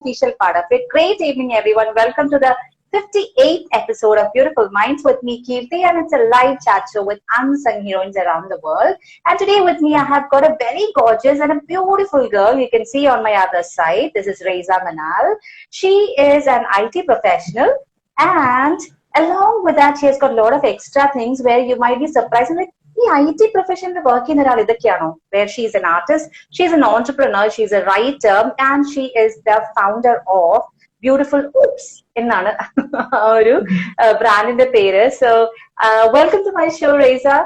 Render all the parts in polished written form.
unofficial part of it. Great evening, everyone. Welcome to the 58th episode of Beautiful Minds with me, Kirti, and it's a live chat show with unsung heroines around the world. And today with me, I have got a very gorgeous and a beautiful girl you can see on my other side. This is Reza Manal. She is an IT professional, and along with that, she has got a lot of extra things where you might be surprised. Like, the IT profession work in where she is an artist, she's an entrepreneur, she's a writer, and she is the founder of Beautiful Oops എന്നാണ് ഒരു ബ്രാൻഡിന്റെ പേര്. So welcome to my show, Reza.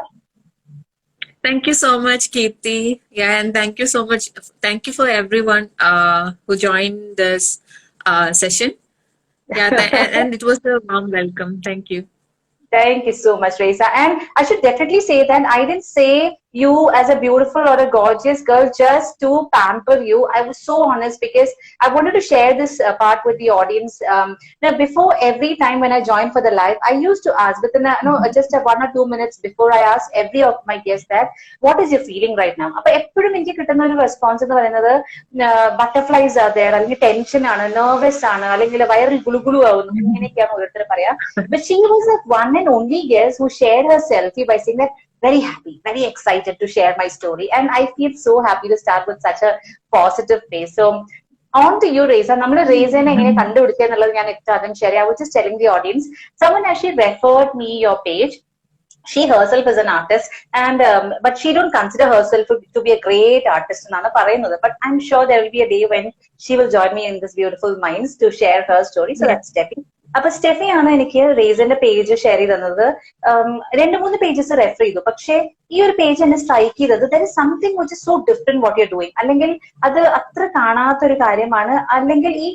Thank you so much, Kirti. Yeah, and thank you so much. Thank you for everyone who joined this session. Yeah, and it was a warm welcome. Thank you. Thank you so much, Reza. And I should definitely say that I didn't say you as a beautiful or a gorgeous girl just to pamper you. I was so honest because I wanted to share this part with the audience. Now, before every time when I joined for the live, I used to ask, but then just 1 or 2 minutes before I ask every of my guests that, what is your feeling right now? Appo eppoഴും എനിക്ക് കിട്ടുന്ന ഒരു response എന്ന് പറയുന്നത് butterflies R there, അല്ലെങ്കിൽ tension ആണ്, nervous ആണ്, അല്ലെങ്കിൽ വയറിൽ ഗുളുഗുളു ആവുന്നു, ഇങ്ങനെയൊക്കെയാണ് ഓരോരുത്തർ പറയാ. But she was like one and only guest who shared her selfie by saying that very happy, very excited to share my story. And I feel so happy to start with such a positive pace. So on to you, Reza. നമ്മൾ റേസനെ എങ്ങനെ കണ്ടുപിടിക്കുക എന്നുള്ളത് ഞാൻ ആദ്യം share ചെയ്യാം. I was just telling the audience, someone actually referred me your page. She herself is an artist, and but she don't consider herself to be a great artist എന്നാണ് പറയുന്നത്. But I'm sure there will be a day when she will join me in this Beautiful Minds to share her story. So that's Steffi. അപ്പൊ Steffi ആണ് എനിക്ക് റേസിന്റെ page share ചെയ്ത് തന്നത്. 2-3 pages refer ചെയ്തു. പക്ഷെ ഈ ഒരു പേജ് എന്നെ സ്ട്രൈക്ക് ചെയ്തത് there is something which is so different what you doing, അല്ലെങ്കിൽ അത് അത്ര കാണാത്തൊരു കാര്യമാണ്, അല്ലെങ്കിൽ ഈ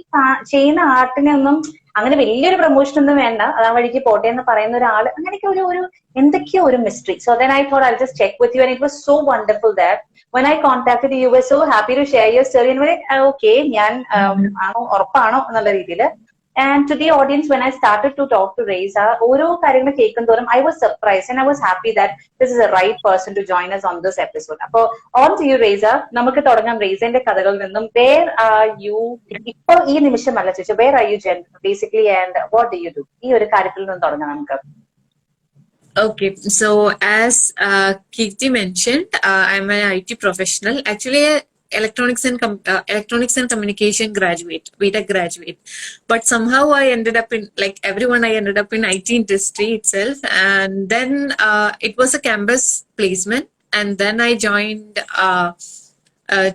ചെയ്യുന്ന ആർട്ടിനെ ഒന്നും അങ്ങനെ വലിയൊരു പ്രൊമോഷൻ ഒന്നും വേണ്ട, അതാ വഴിക്ക് പോട്ടെ എന്ന് പറയുന്ന ഒരാൾ, അങ്ങനെയൊക്കെ ഒരു എന്തൊക്കെയോ ഒരു mystery. So then I thought I just check with you, and it was so wonderful that when I contacted you, you were so happy to share your story. And okay, ഞാൻ ആണോ ഉറപ്പാണോ എന്നുള്ള രീതിയിൽ. And to the audience, when I started to talk to Reza, ഓരോ കാര്യങ്ങൾ കേൾക്കുന്തോറും I was surprised and I was happy that this is the right person to join us on this episode. അപ്പോൾ on to you, Reza. നമുക്ക് തുടങ്ങാം റേസന്റെ കഥകളിൽ നിന്നും. Where are you ഇപ്പൊ ഈ നിമിഷമല്ല ചോദിച്ചു, where are you basically and what do you do? ഈ ഒരു കാര്യത്തിൽ നിന്ന് തുടങ്ങാം നമുക്ക്. Okay, so as Kirti mentioned, I'm an IT professional. Actually, electronics and communication graduate, BTech graduate, but somehow I ended up in, like everyone, I ended up in IT industry itself, and then it was a campus placement, and then I joined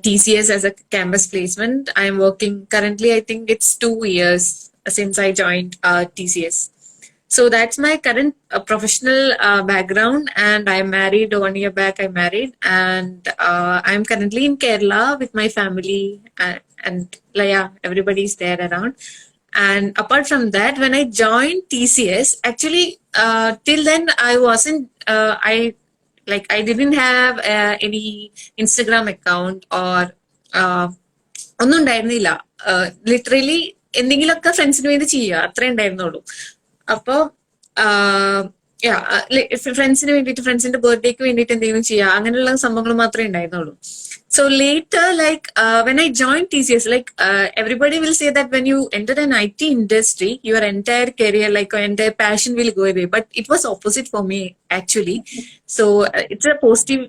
TCS as a campus placement. I am working currently, I think it's 2 years since I joined TCS. So that's my current professional background, and I married 1 year back. I married, and I'm currently in Kerala with my family, and yeah, everybody's there around. And apart from that, when I joined TCS, actually till then I wasn't. I didn't have any Instagram account or ഒന്നും ഉണ്ടായിരുന്നില്ല. Literally എന്തെങ്കിലുമൊക്കെ ഫ്രണ്ട്സിന് വേണ്ടി ചെയ്യുക, അത്രേ ഉണ്ടായിരുന്നുള്ളൂ. അപ്പൊ ഫ്രണ്ട്സിന് വേണ്ടിയിട്ട്, ഫ്രണ്ട്സിന്റെ ബർത്ത്ഡേക്ക് വേണ്ടിയിട്ട് എന്തെങ്കിലും ചെയ്യുക, അങ്ങനെയുള്ള സംഭവങ്ങൾ മാത്രമേ ഉണ്ടായിരുന്നുള്ളൂ. So later, like when I joined TCS, like everybody will say that when you enter an IT industry, your entire career, like your entire passion will go away. But it was opposite for me actually. So it's a positive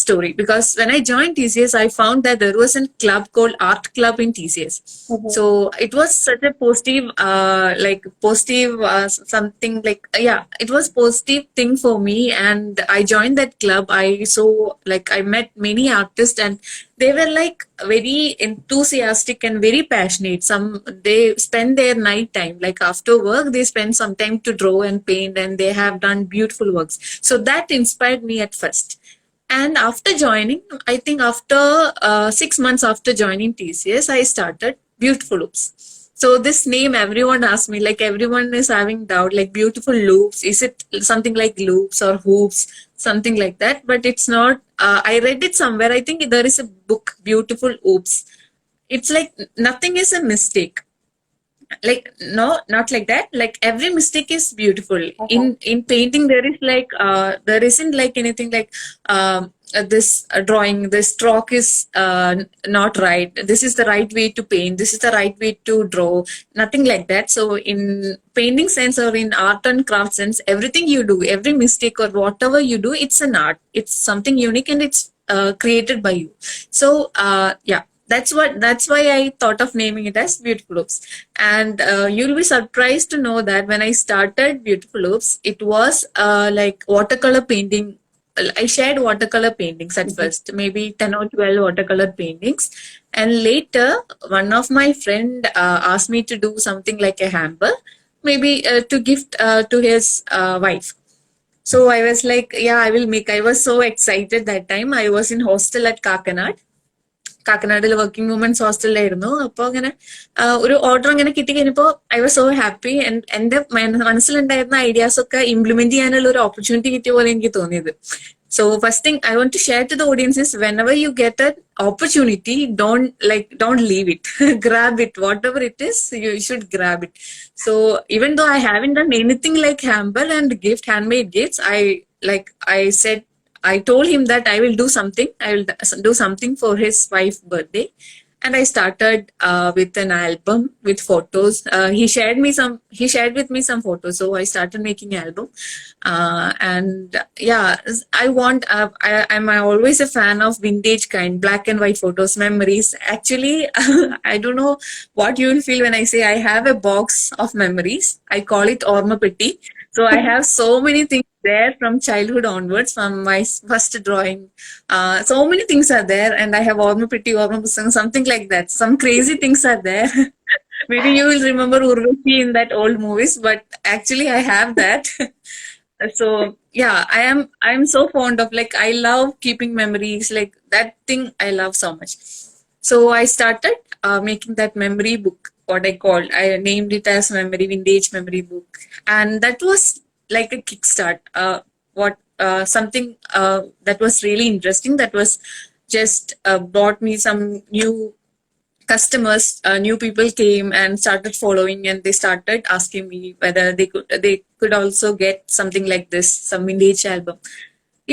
story, because when I joined TCS, I found that there was a club called Art Club in TCS. Mm-hmm. So it was such a positive, something like, it was positive thing for me, and I joined that club. I met many artists, and they were like very enthusiastic and very passionate. They spend their night time, like after work, they spend some time to draw and paint, and they have done beautiful works. So that inspired me at first. And after joining, I think after 6 months after joining TCS, I started Beautiful Loops. So this name, everyone asked me, like everyone is having doubt, like Beautiful Loops, is it something like loops or hoops, something like that? But it's not. I read it somewhere. I think there is a book, Beautiful Oops. It's like nothing is a mistake. Like, no, not like that. Like every mistake is beautiful. In painting, there is like there isn't like anything like this drawing, this stroke is not right. This is the right way to paint. This is the right way to draw. Nothing like that. So in painting sense or in art and craft sense, everything you do, every mistake or whatever you do, it's an art. It's something unique and it's created by you. So yeah. That's why I thought of naming it as Beautiful Loops. And you'll be surprised to know that when I started Beautiful Loops, it was like watercolor painting. I shared watercolor paintings at first, maybe 10 or 12 watercolor paintings. And later, one of my friend asked me to do something like a hamper, maybe to gift to his wife. So I was like, yeah, I will make. I was so excited that time. I was in hostel at Kakanad. കാക്കനാടിൽ working women's ഹോസ്റ്റലിലായിരുന്നു. അപ്പോൾ അങ്ങനെ ഒരു order അങ്ങനെ കിട്ടി കഴിഞ്ഞപ്പോൾ I was so happy. എന്റെ മനസ്സിലുണ്ടായിരുന്ന ideas ഒക്കെ ഇംപ്ലിമെന്റ് ചെയ്യാനുള്ള ഒരു ഓപ്പർച്യൂണിറ്റി കിട്ടിയ പോലെ എനിക്ക് തോന്നിയത്. So first thing I want to share to the audience is whenever you get an opportunity, don't leave it. Grab it, whatever it is, you should grab it. So even though I haven't done anything like hamper and handmade gifts, I said, I told him that I will do something. I will do something for his wife's birthday. And I started with an album with photos. He shared with me some photos. So I started making an album. And yeah, I'm always a fan of vintage kind, black and white photos, memories. Actually, I don't know what you will feel when I say I have a box of memories. I call it Orma Petti. So I have so many things there from childhood onwards, from my first drawing. So many things are there, and I have Orma Petti, Orma Pusang, something like that. Some crazy things are there. Maybe you will remember Urvashi in that old movies, but actually I have that. So yeah, I am so fond of, like, I love keeping memories, like that thing I love so much. So I started making that memory book, what I called. I named it as Vintage Memory Book. And that was like a kickstart. Something that was really interesting. That was just brought me some new customers. New people came and started following, and they started asking me whether they could also get something like this, some vintage album.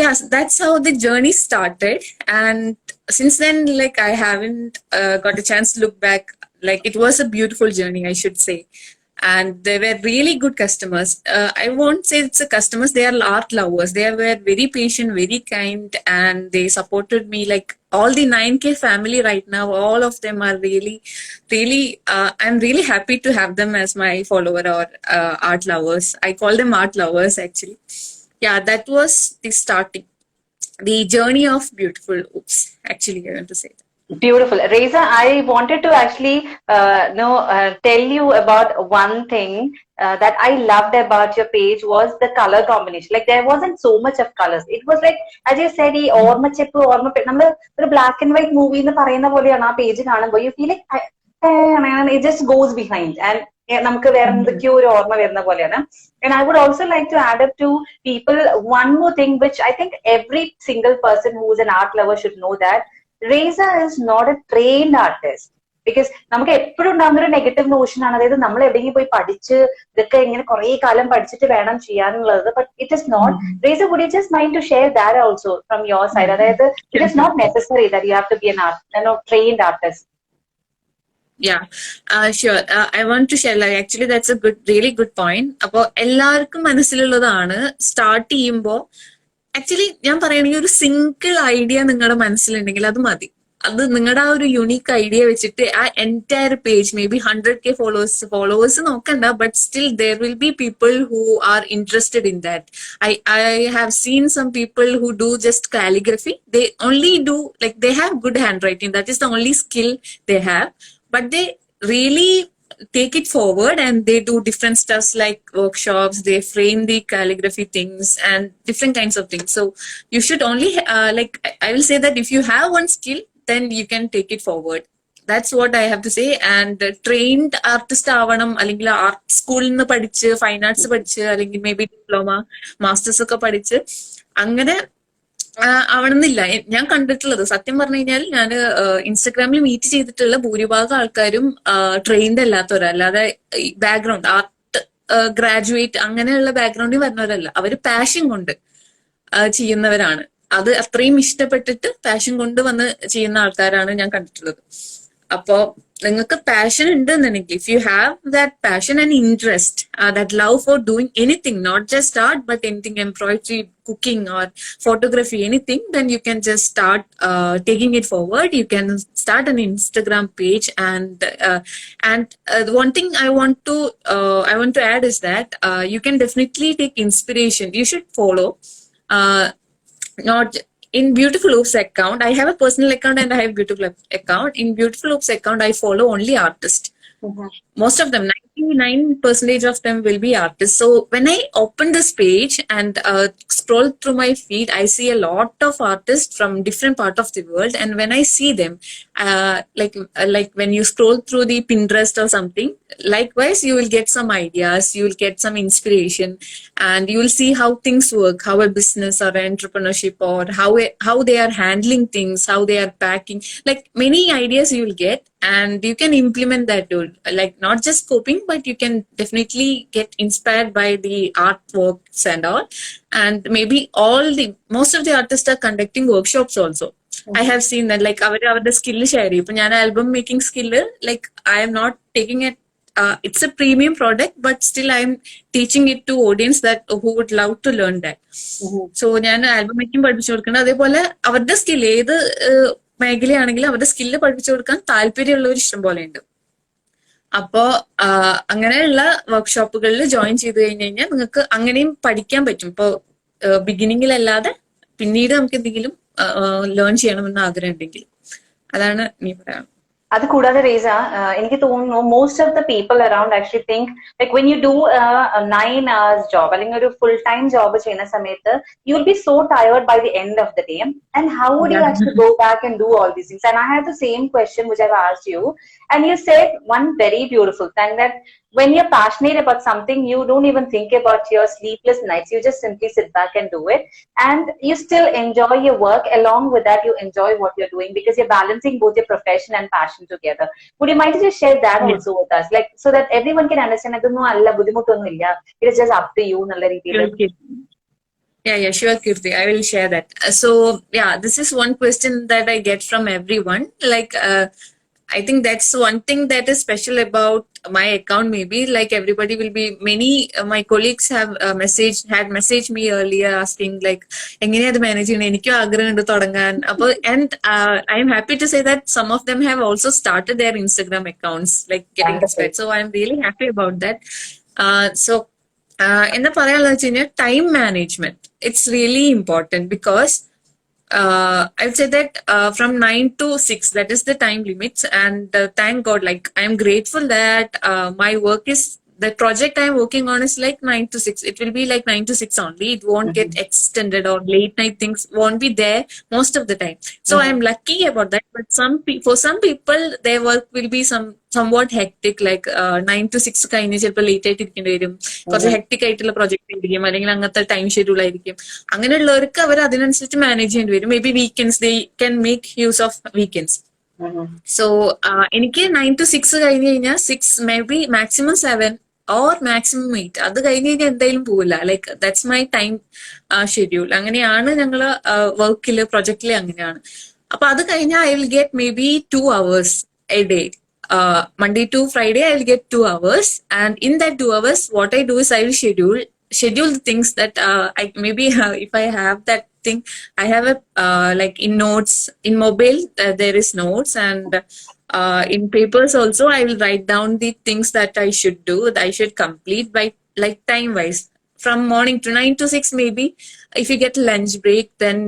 Yes, that's how the journey started. And since then, like, I haven't got a chance to look back. Like, it was a beautiful journey, I should say. And they were really good customers. I won't say it's a customers, they are art lovers. They were very patient, very kind, and they supported me. Like, all the 9K family right now, all of them are really, really, I'm really happy to have them as my follower or art lovers. I call them art lovers, actually. Yeah, that was the starting, the journey of Beautiful Oops, actually, I want to say that. Beautiful. Reza, I wanted to actually tell you about one thing that I loved about your page was the color combination. Like, there wasn't so much of colors. It was like, as you said, നമ്മൾ ഒരു black and white movie എന്ന് പറയുന്ന പോലെയാണ് ആ page കാണുമ്പോൾ. You feel like it just goes behind, and നമുക്ക് വേറെ എന്തൊക്കെയോ ഒരു ഓർമ്മ വരുന്ന പോലെയാണ്. And I would also like to add up to people one more thing, which I think every single person who is an art lover should know, that Reza is not a trained artist. Because നമുക്ക് എപ്പോഴും ഉണ്ടാകുന്ന ഒരു negative Notion ആണ്, അതായത് നമ്മൾ എവിടെയെങ്കിലും പോയി പഠിച്ച് ഇതൊക്കെ ഇങ്ങനെ കുറെ കാലം പഠിച്ചിട്ട് വേണം ചെയ്യാനുള്ളത്. But it is not. Reza, would you just mind to share that also from your side? അതായത് it is not necessary that you have to be an trained artist. Yeah, sure. I want to share, like, actually that's a really good point. അപ്പോൾ എല്ലാവർക്കും മനസ്സിലുള്ളതാണ്, start ചെയ്യുമ്പോൾ actually ഞാൻ പറയുകയാണെങ്കിൽ ഒരു single idea നിങ്ങളുടെ മനസ്സിലുണ്ടെങ്കിൽ അത് മതി. അത് നിങ്ങളുടെ ആ ഒരു യുണീക്ക് ഐഡിയ വെച്ചിട്ട് ആ entire page, may be 100K followers നോക്കണ്ട, but still there will be people who are interested in that. I have seen some people who do just calligraphy. They only do, like, they have good handwriting. That is the only skill they have. But they really take it forward and they do different stuffs like workshops. They frame the calligraphy things and different kinds of things. So you should only like, I will say that if you have one skill, then you can take it forward. That's what I have to say. And trained artist ആവണം, അല്ലെങ്കിൽ art സ്കൂളിൽ നിന്ന് പഠിച്ച് fine arts പഠിച്ച് അല്ലെങ്കിൽ may be diploma masters ഒക്കെ പഠിച്ച് അങ്ങനെ ആവണമെന്നില്ല. ഞാൻ കണ്ടിട്ടുള്ളത്, സത്യം പറഞ്ഞു കഴിഞ്ഞാൽ, ഞാൻ ഇൻസ്റ്റഗ്രാമിൽ മീറ്റ് ചെയ്തിട്ടുള്ള ഭൂരിഭാഗം ആൾക്കാരും ട്രെയിൻഡ് അല്ലാത്തവരാ, അല്ലാതെ ബാക്ക്ഗ്രൗണ്ട് ആർട്ട് ഗ്രാജുവേറ്റ് അങ്ങനെയുള്ള ബാക്ക്ഗ്രൗണ്ടിൽ വരുന്നവരല്ല. അവര് പാഷൻ കൊണ്ട് ചെയ്യുന്നവരാണ്. അത് അത്രയും ഇഷ്ടപ്പെട്ടിട്ട് പാഷൻ കൊണ്ട് വന്ന് ചെയ്യുന്ന ആൾക്കാരാണ് ഞാൻ കണ്ടിട്ടുള്ളത്. അപ്പോ നിങ്ങൾക്ക് പാഷൻ ഉണ്ടെന്നുണ്ടെങ്കിൽ, if you have that passion and interest, that love for doing anything, not just art but anything, embroidery, cooking or photography, anything, then you can just start taking it forward. You can start an Instagram page, and one thing I want to add is that you can definitely take inspiration. You should follow not in Beautiful Oops account. I have a personal account and I have Beautiful account. In Beautiful Oops account, I follow only artists. Most of them, 99% of them will be artists. So when I open this page and scroll through my feed, I see a lot of artists from different part of the world. And when I see them, like when you scroll through the Pinterest or something, likewise, you will get some ideas, you will get some inspiration, and you will see how things work, how a business or entrepreneurship, or how they are handling things, how they are packing, like many ideas you will get, and you can implement that too. Like not just coping, but you can definitely get inspired by the artworks and all. And maybe most of the artists are conducting workshops also. I have seen that, like our skill share. If I album making skill, like I am not taking it. It's a premium product, but still I am teaching it to audience that who would love to learn that. So ഞാൻ album making പഠിപ്പിച്ചു കൊടുക്കണം. അതേപോലെ അവരുടെ skill ഏത് മേഖലയാണെങ്കിലും അവരുടെ skill പഠിപ്പിച്ചു കൊടുക്കാൻ താല്പര്യമുള്ളവർ ഇഷ്ടം പോലെ ഉണ്ട്. അപ്പോ അങ്ങനെയുള്ള വർക്ക്ഷോപ്പുകളിൽ ജോയിൻ ചെയ്ത് കഴിഞ്ഞ് കഴിഞ്ഞാൽ നിങ്ങൾക്ക് അങ്ങനെയും പഠിക്കാൻ പറ്റും. ഇപ്പോ ബിഗിനിങ്ങിലല്ലാതെ പിന്നീട് നമുക്ക് എന്തെങ്കിലും ലേൺ ചെയ്യണമെന്ന് ആഗ്രഹം ഉണ്ടെങ്കിൽ. അതാണ് നീ പറയാം. അത് കൂടാതെ റീസ, എനിക്ക് തോന്നുന്നു most of the people around actually think like when you do 9 hours job അല്ലെങ്കിൽ ഒരു ഫുൾ ടൈം ജോബ് ചെയ്യുന്ന സമയത്ത് you will be so tired by the end of the day, and how would you actually go back and do all these things? And I have the same question which I've asked you, and you said one very beautiful thing, that when you're passionate about something, you don't even think about your sleepless nights. You just simply sit back and do it. And you still enjoy your work. Along with that, you enjoy what you're doing because you're balancing both your profession and passion together. Would you mind to just share that also with us? Like, so that everyone can understand that it is just up to you. Yeah, sure, Kirti. I will share that. So, yeah, this is one question that I get from everyone. Like, I think that's one thing that is special about my account. Maybe like everybody will be, my colleagues have messaged me earlier asking like, എങ്ങനെയാ അത് manage ചെയ്യണം, എനിക്കും ആഗ്രഹമുണ്ട് തുടങ്ങാൻ. അപ്പോൾ and I am happy to say that some of them have also started their Instagram accounts, like getting inspired. So I am really happy about that. So എന്താ പറയാനുള്ളത് വെച്ച് കഴിഞ്ഞാൽ time management, it's really important because I would say that from 9 to 6, that is the time limits. And thank God, like I am grateful that my work is, the project I am working on is like 9 to 6. It will be like 9 to 6 only. It won't get extended, or late night things won't be there most of the time. So I am lucky about that. But for some people, their work will be somewhat hectic, like 9 to 6 കഴിഞ്ഞ് ചിലപ്പോൾ late ആയിട്ട് ഇരിക്കേണ്ടി വരും, കുറച്ച് hectic ആയിട്ടുള്ള project ആയിരിക്കും, അല്ലെങ്കിൽ അങ്ങനത്തെ time schedule ആയിരിക്കും. അങ്ങനെയുള്ളവർക്ക് അവർ അതിനനുസരിച്ച് മാനേജ് ചെയ്യേണ്ടി വരും. May be weekends they can make use of weekends. So എനിക്ക് 9 to 6 കഴിഞ്ഞ് കഴിഞ്ഞാൽ 6, may be maximum 7 or maximum 8. അത് കഴിഞ്ഞ് കഴിഞ്ഞാൽ എന്തായാലും പോവില്ല. Like that's my time schedule. അങ്ങനെയാണ് ഞങ്ങള് വർക്കില്, പ്രൊജക്റ്റില് അങ്ങനെയാണ്. അപ്പൊ അത് കഴിഞ്ഞാൽ I will get may be 2 hours a day. Monday to Friday, I will get 2 hours. And in that 2 hours, what I do is I will schedule the things that I maybe if I have that thing, I have a like in notes, in mobile, there is notes, and in papers also I will write down the things that I should do, that I should complete by like time wise, from morning to 9 to 6 maybe. If you get lunch break, then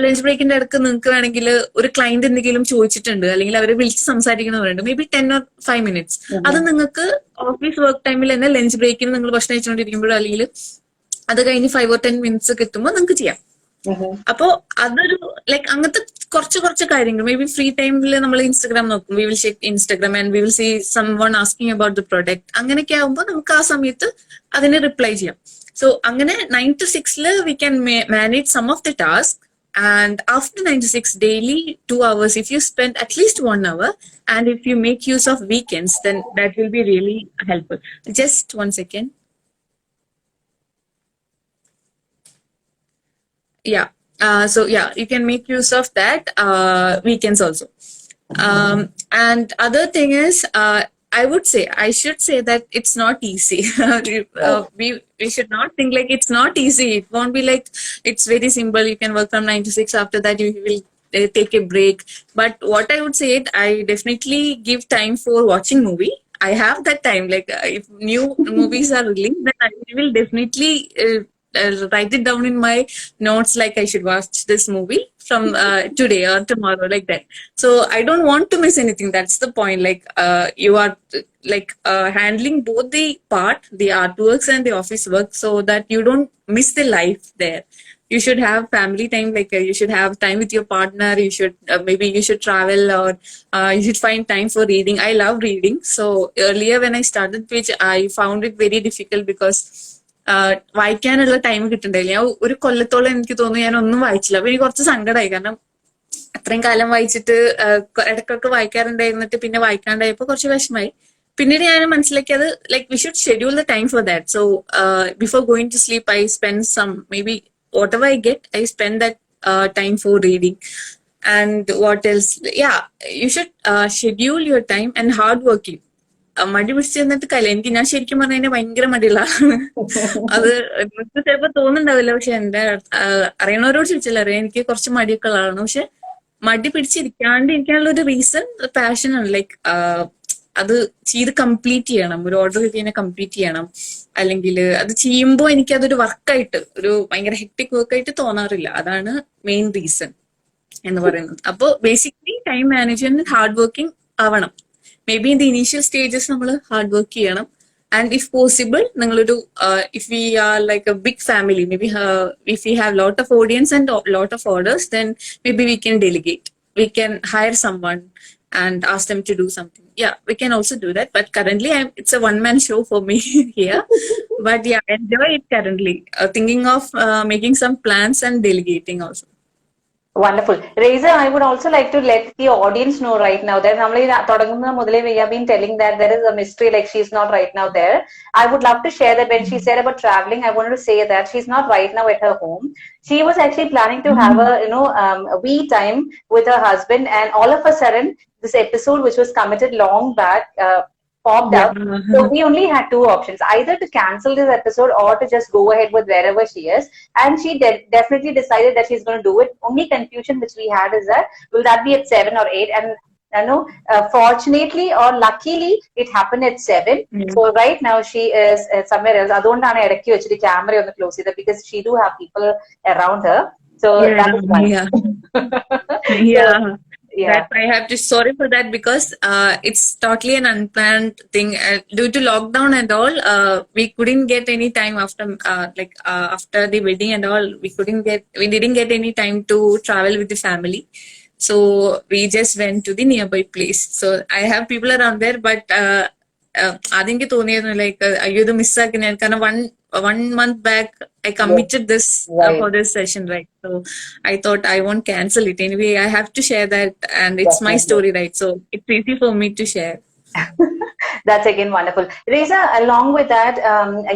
lunch ബ്രേക്കിന്റെ ഇടക്ക് നിങ്ങൾക്ക് വേണമെങ്കിൽ ഒരു client എന്തെങ്കിലും ചോദിച്ചിട്ടുണ്ട്, അല്ലെങ്കിൽ അവരെ വിളിച്ച് സംസാരിക്കണമെന്നുണ്ട്, മേ ബി 10 or 5 minutes. അത് നിങ്ങൾക്ക് ഓഫീസ് വർക്ക് ടൈമിൽ തന്നെ ലഞ്ച് ബ്രേക്കിന് നിങ്ങൾ ഭക്ഷണം കഴിച്ചുകൊണ്ടിരിക്കുമ്പോഴോ അല്ലെങ്കിൽ അത് കഴിഞ്ഞ് 5 or 10 minutes കിട്ടുമ്പോൾ നിങ്ങൾക്ക് ചെയ്യാം. അപ്പോ അതൊരു ലൈക്ക് അങ്ങനത്തെ കുറച്ച് കാര്യങ്ങൾ, മേ ബി ഫ്രീ ടൈമിൽ നമ്മൾ ഇൻസ്റ്റാഗ്രാം നോക്കും, we will check Instagram and we will see someone asking about the product. അങ്ങനെയൊക്കെ ആകുമ്പോൾ നമുക്ക് ആ സമയത്ത് അതിന് റിപ്ലൈ ചെയ്യാം. സോ അങ്ങനെ 9 to 6 we can manage some of the task. And after 9 to 6 daily 2 hours, if you spend at least 1 hour, and if you make use of weekends, then that will be really helpful. Just 1 second. Yeah. So yeah, you can make use of that weekends also. And other thing is, I should say that it's not easy. We should not think like it's not easy. It won't be like it's very simple. You can work from 9 to 6. After that, you will take a break. But what I would say, I definitely give time for watching movie. I have that time. Like if new movies are released, then I will definitely write it down in my notes. Like I should watch this movie from today or tomorrow, like that. So I don't want to miss anything. That's the point. Like you are like handling both the artworks and the office work, so that you don't miss the life there. You should have family time, like you should have time with your partner. You should maybe you should travel, or you should find time for reading. I love reading. So earlier when I started Twitch, I found it very difficult because വായിക്കാനുള്ള time കിട്ടുന്നുണ്ടായില്ല. ഞാൻ ഒരു കൊല്ലത്തോളം എനിക്ക് തോന്നുന്നു ഞാൻ ഒന്നും വായിച്ചില്ല. അപ്പൊ എനിക്ക് കുറച്ച് സങ്കടമായി. കാരണം അത്രയും കാലം വായിച്ചിട്ട് ഇടയ്ക്കൊക്കെ വായിക്കാറുണ്ടായിരുന്നിട്ട് പിന്നെ വായിക്കാണ്ടായപ്പോ കുറച്ച് വിഷമായി. പിന്നീട് ഞാൻ മനസ്സിലാക്കിയത് like we should schedule the time for that. So before going to sleep I spend some maybe whatever I get, I spend that time for reading. And what else? Yeah, you should schedule your time and hard working. മടി പിടിച്ചിരുന്നിട്ട് കല എനിക്ക് ഞാൻ ശരിക്കും പറഞ്ഞ കഴിഞ്ഞാൽ ഭയങ്കര മടിയുള്ള അത് നിങ്ങൾക്ക് ചിലപ്പോ തോന്നുന്നുണ്ടാവില്ല. പക്ഷെ എന്റെ അറിയണവരോട് ചോദിച്ചാൽ അറിയാം എനിക്ക് കുറച്ച് മടിയൊക്കെ ഉള്ളതാണ്. പക്ഷെ മടി പിടിച്ചിരിക്കാണ്ട് ഇരിക്കാനുള്ള ഒരു റീസൺ പാഷൻ ആണ്. ലൈക്ക് അത് ചെയ്ത് കംപ്ലീറ്റ് ചെയ്യണം. ഒരു ഓർഡർ കിട്ടിയതിനെ കംപ്ലീറ്റ് ചെയ്യണം. അല്ലെങ്കിൽ അത് ചെയ്യുമ്പോൾ എനിക്ക് അതൊരു വർക്കായിട്ട് ഒരു ഭയങ്കര ഹെക്ടിക് വർക്കായിട്ട് തോന്നാറില്ല. അതാണ് മെയിൻ റീസൺ എന്ന് പറയുന്നത്. അപ്പോ basically time management hard working ആവണം. May be in the initial stages നമ്മൾ ഹാർഡ് വർക്ക് ചെയ്യണം. ആൻഡ് ഇഫ് പോസിബിൾ നിങ്ങളൊരു if we are like a big family, may be if we have lot of audience and lot of orders, then may be we can delegate. We can hire someone and ask them to do something. Yeah, we can also do that. But currently, it's a one-man show for me here. But yeah, I enjoy it currently. Thinking of making some plans and delegating also. Wonderful. Reza, I would also like to let the audience know right now that we have been telling that there is a mystery, like she's not right now there. I would love to share that when she said about traveling, I wanted to say that she's not right now at her home. She was actually planning to have a we time with her husband, and all of a sudden, this episode, which was committed long back, popped up. So we only had two options: either to cancel this episode or to just go ahead with wherever she is. And she definitely decided that she's going to do it. Only confusion which we had is that will that be at 7 or 8? And fortunately or luckily, it happened at 7. So right now she is somewhere else. Adondana edakki vechittu camera on close either because she do have people around her. So that is one. Yeah. That I have to sorry for that because it's totally an unplanned thing due to lockdown and all. We couldn't get any time after after the wedding and all. We didn't get any time to travel with the family. So we just went to the nearby place. So I have people around there, but ആദ്യം തോന്നിയിരുന്നു like അയ്യോ ഇത് മിസ്സാക്കി ഞാൻ. കാരണം one month back I committed this for this session, right? So I thought I won't cancel it anyway. I have to share that, and it's my story, right? So it's easy for me to share. That's again wonderful. Reza, along with that,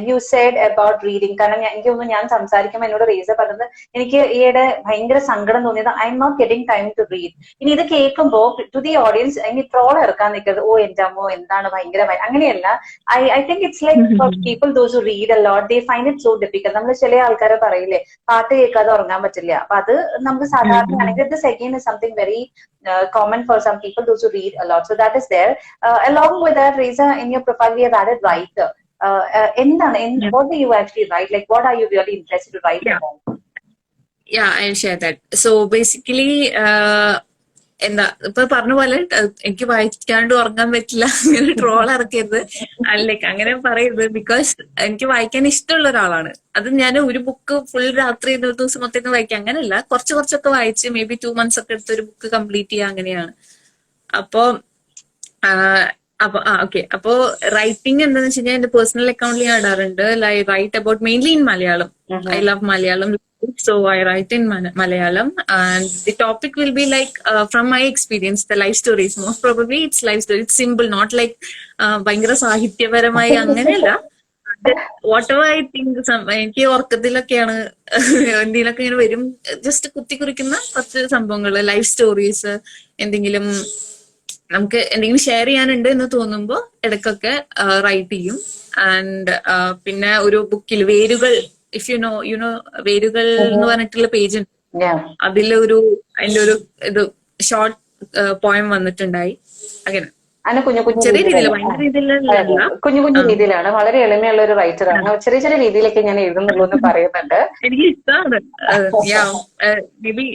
you said about reading. കാരണം എനിക്ക് തോന്നുന്നു ഞാൻ സംസാരിക്കുമ്പോൾ എന്നോട് Reeza പറഞ്ഞത് എനിക്ക് ഈയിടെ ഭയങ്കര സങ്കടം തോന്നിയത് I am not getting time to read. ഇനി ഇത് കേൾക്കുമ്പോൾ ടു ദി ഓഡിയൻസ് ഇനി ട്രോൾ ഇറക്കാൻ നിൽക്കരുത്, ഓ എന്റെ അമ്മോ എന്താണ് ഭയങ്കരമായി, അങ്ങനെയല്ല. I think it's like for people those who read a lot they find it so difficult. നമ്മൾ ചില ആൾക്കാരെ പറയില്ലേ പാട്ട് കേൾക്കാതെ ഉറങ്ങാൻ പറ്റില്ല. അപ്പൊ അത് നമുക്ക് സാധാരണ ആണെങ്കിൽ this again is something very common for some people, those who read a lot. So that is there. Along with that, Reza, in your profile, we have added writer. What do you actually write? Like, what are you really interested to write about? Yeah, I'll share that. So basically, എന്താ ഇപ്പൊ പറഞ്ഞ പോലെ എനിക്ക് വായിക്കാണ്ട് ഉറങ്ങാൻ പറ്റില്ല അങ്ങനെ troll ഇറക്കരുത്, like അങ്ങനെ പറയരുത്. ബിക്കോസ് എനിക്ക് വായിക്കാൻ ഇഷ്ടമുള്ള ഒരാളാണ്. അത് ഞാൻ ഒരു ബുക്ക് ഫുൾ രാത്രി ഒരു ദിവസം മൊത്തം വായിക്കാം അങ്ങനെയല്ല, കുറച്ചൊക്കെ വായിച്ച് മേ ബി 2 months ഒക്കെ എടുത്ത് ഒരു ബുക്ക് കംപ്ലീറ്റ് ചെയ്യുക, അങ്ങനെയാണ്. അപ്പോ അപ്പോ റൈറ്റിംഗ് എന്താന്ന് വെച്ച് കഴിഞ്ഞാൽ എന്റെ പേഴ്സണൽ അക്കൗണ്ടിൽ ഞാൻ ഇടാറുണ്ട്. Write about mainly in Malayalam. I love Malayalam, so I write in Malayalam, and the topic will be like from my experience, the life stories. Most probably it's life story. It's simple, not like ഭയങ്കര സാഹിത്യപരമായി അങ്ങനെയല്ല. What ever I think എനിക്ക് ഉറക്കത്തിലൊക്കെയാണ് എന്തെങ്കിലുമൊക്കെ ഇങ്ങനെ വരും, just കുത്തി കുറിക്കുന്ന കുറച്ച് സംഭവങ്ങൾ, ലൈഫ് സ്റ്റോറീസ്, എന്തെങ്കിലും നമുക്ക് എന്തെങ്കിലും ഷെയർ ചെയ്യാനുണ്ട് എന്ന് തോന്നുമ്പോൾ ഇടയ്ക്കൊക്കെ റൈറ്റ് ചെയ്യും. ആൻഡ് പിന്നെ ഒരു ബുക്കിൽ വേരുകൾ, ഇഫ് യു നോ വേരുകൾ എന്ന് പറഞ്ഞിട്ടുള്ള പേജ് ഉണ്ട്. Yeah. അതിലൊരു അതിന്റെ ഒരു ഇത് ഷോർട്ട് പോയം വന്നിട്ടുണ്ടായി. അങ്ങനെ അങ്ങനെ കുഞ്ഞു കുഞ്ഞു ചെറിയ രീതിയിൽ, രീതിയിലല്ല. ഭയങ്കര രീതിയിലല്ല. കുഞ്ഞു കുഞ്ഞു രീതിയിലാണ്. വളരെ എളിമയുള്ള ഒരു റൈറ്ററാണ്. ചെറിയ ചെറിയ രീതിയിലൊക്കെ ഞാൻ എഴുതുന്നുള്ളൂ എന്ന് പറയുന്നുണ്ട്. എനിക്ക് ഇഷ്ടമാണ്. മേ ബി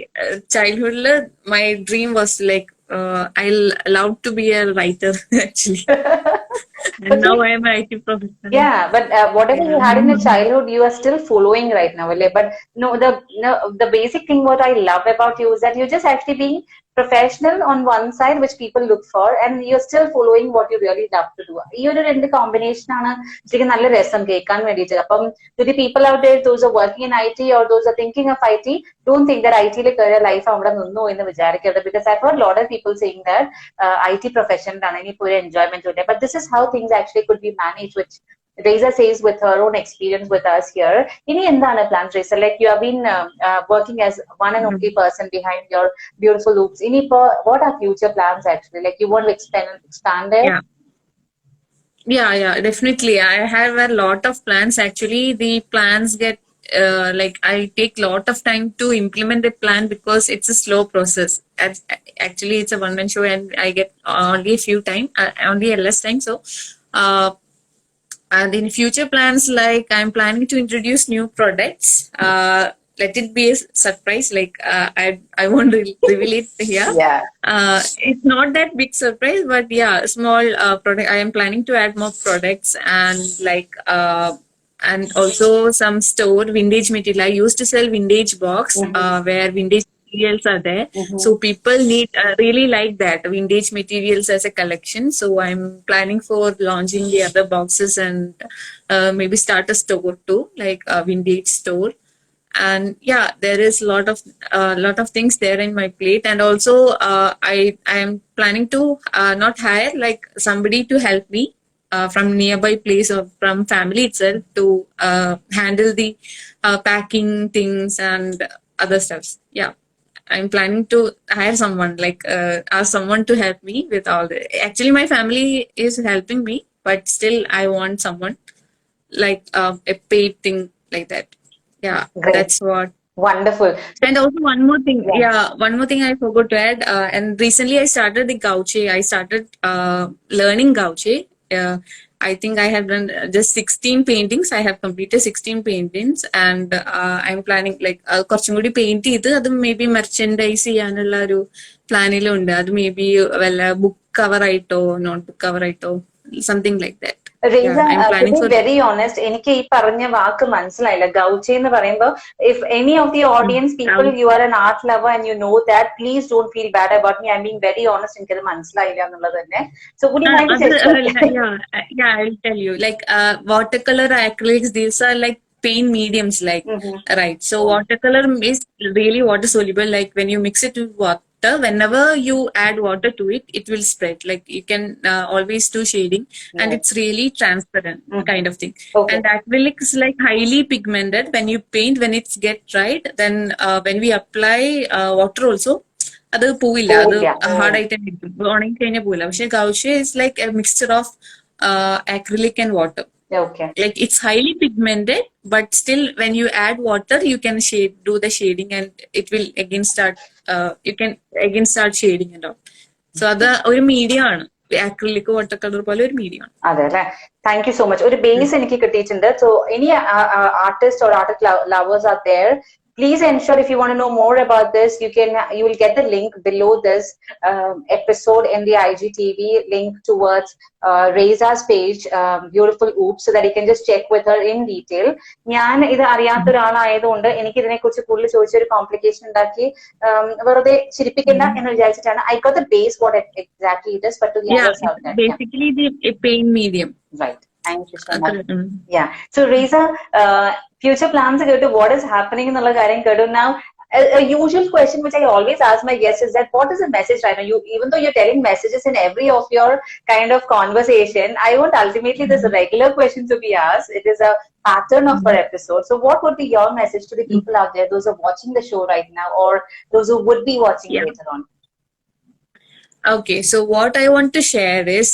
ചൈൽഡ്ഹുഡില് my dream was like I love to be a writer actually. And now I am an IT professional. Yeah, but whatever you had in your childhood, you are still following right now, Vile. But no, the basic thing what I love about you is that you're just actually being professional on one side, which people look for, and you're still following what you really love to do. ഈ ഒരു രണ്ട് combination ആണ് ശരിക്കും നല്ല രസം കേൾക്കാൻ വേണ്ടിയിട്ട്. അപ്പം to the people out there, those are working in IT or those are thinking of IT, don't think that IT യിൽ കയറിയ ലൈഫ് അവിടെ നിന്നു എന്ന് വിചാരിക്കരുത്. Because I've heard a lot of people saying that IT profession ആണ് ഇനിയിപ്പോ ഒരു enjoyment ഉണ്ട്. But this is how things actually could be managed, which Reza says with her own experience with us here. Ini endana plans, Reza? Like you have been working as one and only person behind your beautiful loops. Ini what are future plans actually? Like you want to expand there? Yeah, definitely. I have a lot of plans. Actually, the plans get like I take a lot of time to implement the plan because it's a slow process. Actually, it's a one-man show, and I get only a few time, only a less time. So. And in future plans, like I'm planning to introduce new products. Let it be a surprise. Like I won't reveal it here. Yeah. It's not that big surprise, but yeah, small product. I am planning to add more products and like and also some store vintage material. I used to sell vintage box where vintage materials are there. So people need really like that vintage materials as a collection. So I'm planning for launching the other boxes and maybe start a store too, like a vintage store. And yeah, there is lot of things there in my plate. And also I am planning to not hire like somebody to help me from nearby place or from family itself to handle the packing things and other stuffs. Yeah, I'm planning to hire someone, like ask someone to help me with all the. Actually, my family is helping me, but still I want someone like a paid thing like that. Yeah, Great. That's what. Wonderful. And also one more thing. Yeah, one more thing I forgot to add. And recently I started the gouache. I started learning gouache. I think I have done just 16 paintings. I have completed 16 paintings, and I'm planning like കുറച്ചും കൂടി paint ചെയ്ത് അത് may be merchandise ചെയ്യാനുള്ള ഒരു പ്ലാനിലും ഉണ്ട്. അത് may be വല്ല book cover ആയിട്ടോ നോട്ട് ബുക്ക് കവർ ആയിട്ടോ something like that. Reza, to be very honest, എനിക്ക് ഈ പറഞ്ഞ വാക്ക് മനസ്സിലായില്ല. ഗൗച്ചെ എന്ന് പറയുമ്പോൾ if any of the audience people, you are an art lover and you know that, please don't feel bad about me. I'm being very honest. എനിക്കത് മനസ്സിലായില്ല എന്നുള്ളത് തന്നെ. So would you mind to yeah, I'll tell you. Like watercolor, acrylics, these are like paint mediums, like right. So watercolor is really water soluble. Like when you mix it with water, whenever you add water to it, it will spread. Like you can always do shading, and it's really transparent kind of thing. Okay. And acrylic is like highly pigmented. When you paint, when it's get dried, then when we apply water also, അത് പോവില്ല, അത് hard ആയിട്ട് തന്നെ ഇരിക്കും, ഉണങ്ങി കഴിഞ്ഞാൽ പോവില്ല. പക്ഷെ gouache is like a mixture of acrylic and water. Okay. Like it's highly pigmented, but still when you add water, you can do the shading, and it will again start. You can again start shading and all. So അത് ഒരു medium ആണ്, acrylic water colour പോലെ ഒരു medium ആണ്. അതെ അല്ലെ. Thank you so much. ഒരു base എനിക്ക് കിട്ടിയിട്ടുണ്ട്. So any artist or art lovers out there, please ensure, if you want to know more about this, you will get the link below this episode in the IGTV link towards Reza's page, Beautiful Oops, so that you can just check with her in detail. ഞാൻ ഇത് അറിയാത്ത ഒരാളായതുകൊണ്ട് എനിക്ക് ഇതിനെ കുറിച്ച് കൂടുതൽ ചോദിച്ചൊരു complication ഉണ്ടാക്കി വെറുതെ ചിരിപ്പിക്കണ്ട എന്ന് വിചാരിച്ചിട്ടാണ്. I got the base what exactly it is, but to the others out there. Basically the paint medium. Right. Thank you so much. Yeah. So Reza, future plans കേട്ടു, what is happening എന്നുള്ള കാര്യം കേട്ടു. Now a usual question which I always ask my guests is that what is the message right now? You, even though you're telling messages in every of your kind of conversation, I want ultimately this Mhm. regular question to be asked. It is a pattern of our Mhm. episode. So what would be your message to the people out there, those who are watching the show right now or those who would be watching Yeah. later on? Okay, so what I want to share is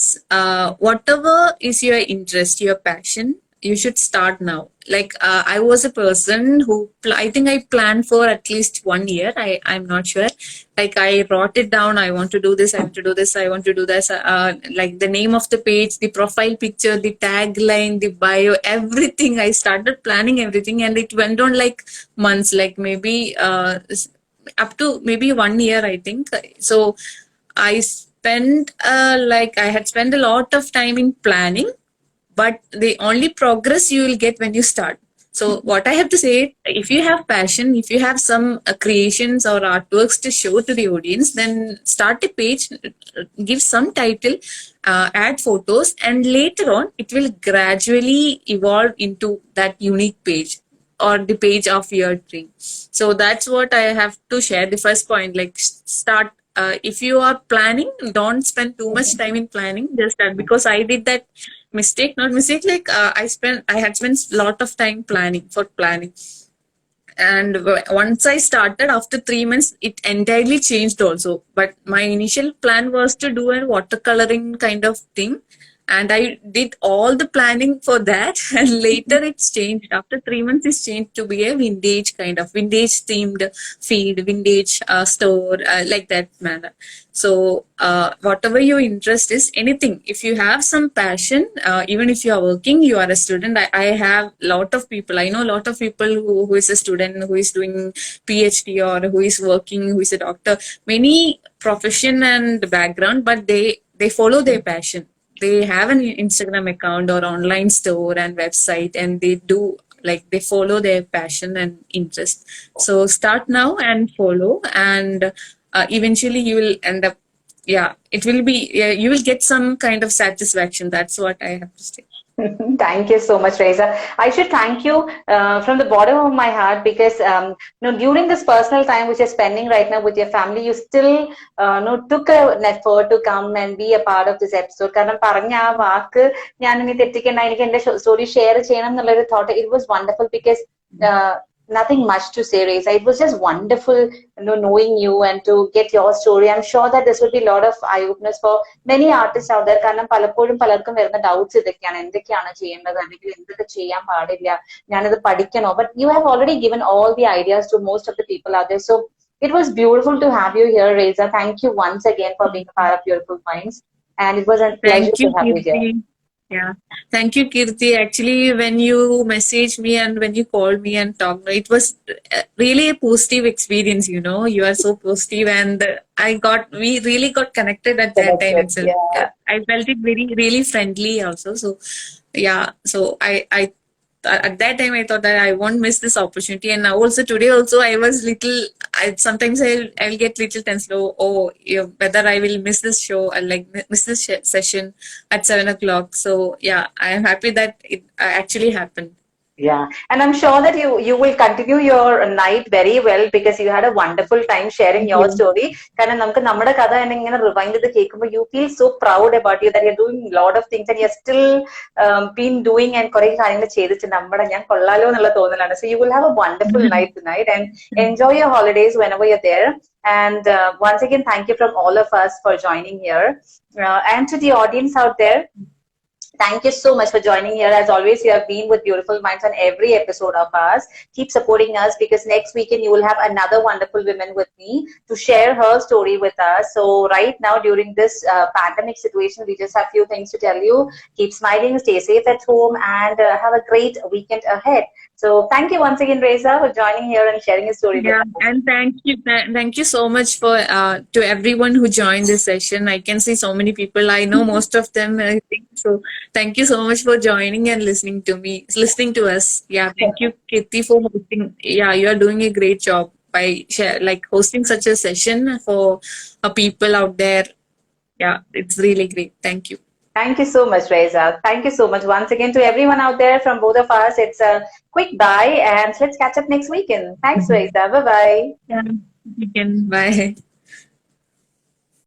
whatever is your interest, your passion, you should start now. Like I was a person who I think I planned for at least 1 year. I'm not sure. Like I wrote it down. I want to do this. I want to do this. I want to do this. Like the name of the page, the profile picture, the tagline, the bio, everything. I started planning everything, and it went on like months, like maybe up to maybe 1 year. I think so. I spent like I had spent a lot of time in planning, but the only progress you will get when you start. So what I have to say, if you have passion, if you have some creations or artworks to show to the audience, then start a page, give some title, add photos, and later on it will gradually evolve into that unique page or the page of your dream. So that's what I have to share. The first point, like start. If you are planning, don't spend too much time in planning. Just start, because I did that mistake, not mistake, like I had spent a lot of time planning for planning, and once I started, after 3 months it entirely changed also. But my initial plan was to do a watercoloring kind of thing, and I did all the planning for that and later it's changed. After 3 months it's changed to be a vintage kind of vintage themed feed, vintage store, like that manner. So whatever your interest is, anything, if you have some passion, even if you are working, you are a student. I have lot of people, I know a lot of people who is a student, who is doing PhD, or who is working, who is a doctor, many profession and background, but they follow their passion. They have an Instagram account or online store and website, and they do, like they follow their passion and interest. So start now and follow, and eventually you will end up, yeah, it will be, yeah, you will get some kind of satisfaction. That's what I have to say. Thank you so much, Reza. I should thank you from the bottom of my heart because during this personal time which you're spending right now with your family, you still took an effort to come and be a part of this episode. കാരണം പറഞ്ഞ ആ വാക്ക് ഞാൻ ഇനി തെറ്റിക്കണ്ട, എനിക്ക് എന്റെ story share ചെയ്യണം എന്നുള്ളൊരു thought. It was wonderful because uh, nothing much to say, Reza. It was just wonderful, knowing you and to get your story. I'm sure that this will be a lot of eye openers for many artists out there. കാരണം പലപ്പോഴും പലർക്കും വരുന്ന doubts ഇതൊക്കെയാണ്, എന്തൊക്കെയാണ് ചെയ്യേണ്ടത് അല്ലെങ്കിൽ എന്തൊക്കെ ചെയ്യാൻ പാടില്ല, ഞാനത് പഠിക്കണോ. But you have already given all the ideas to most of the people out there. So it was beautiful to have you here, Reza. Thank you once again for being a part of Beautiful Minds. And it was a pleasure Thank to you, have you here. Kirti. Yeah, thank you, Kirti. Actually, when you messaged me and when you called me and talked, it was really a positive experience. You know, you are so positive, and we really got connected at that time Connected. itself. Yeah. I felt it very, really friendly also. So, yeah, so I at that time I thought that I won't miss this opportunity, and now also today also I was little. I sometimes I'll get little tense. Oh, yeah, whether I will miss this show or like miss this session at 7 o'clock. So yeah, I am happy that it actually happened. Yeah, and I'm sure that you will continue your night very well because you had a wonderful time sharing Thank your you. story. കാരണം നമുക്ക് നമ്മുടെ കഥ തന്നെ ഇങ്ങനെ rewind ചെയ്ത് കേൾക്കുമ്പോൾ you feel so proud about you that you're doing a lot of things and you're still been doing and കുറെ കാര്യങ്ങൾ ചെയ്തിട്ട് നമ്മുടെ ഞാൻ കൊള്ളാലോ എന്നുള്ള തോന്നലാണ്. So you will have a wonderful night tonight and enjoy your holidays whenever you're there. And once again, thank you from all of us for joining here. And to the audience out there, thank you so much for joining here. As always, you have been with Beautiful Minds on every episode of ours. Keep supporting us because next weekend you will have another wonderful woman with me to share her story with us. So right now during this pandemic situation, we just have few things to tell you. Keep smiling, stay safe at home, and have a great weekend ahead. So thank you once again, Reza, for joining here and sharing your story with Yeah, us. and thank you so much for to everyone who joined this session. I can see so many people. I know most of them. I think so. Thank you so much for joining and listening to us. Yeah, thank you, Kirti, for hosting. Yeah, you are doing a great job by hosting such a session for people out there. Yeah, it's really great. Thank you. Thank you so much, Reza. Thank you so much once again to everyone out there from both of us. It's a quick bye and let's catch up next weekend. Thanks, Reza. Bye bye. Yeah, we can. Bye.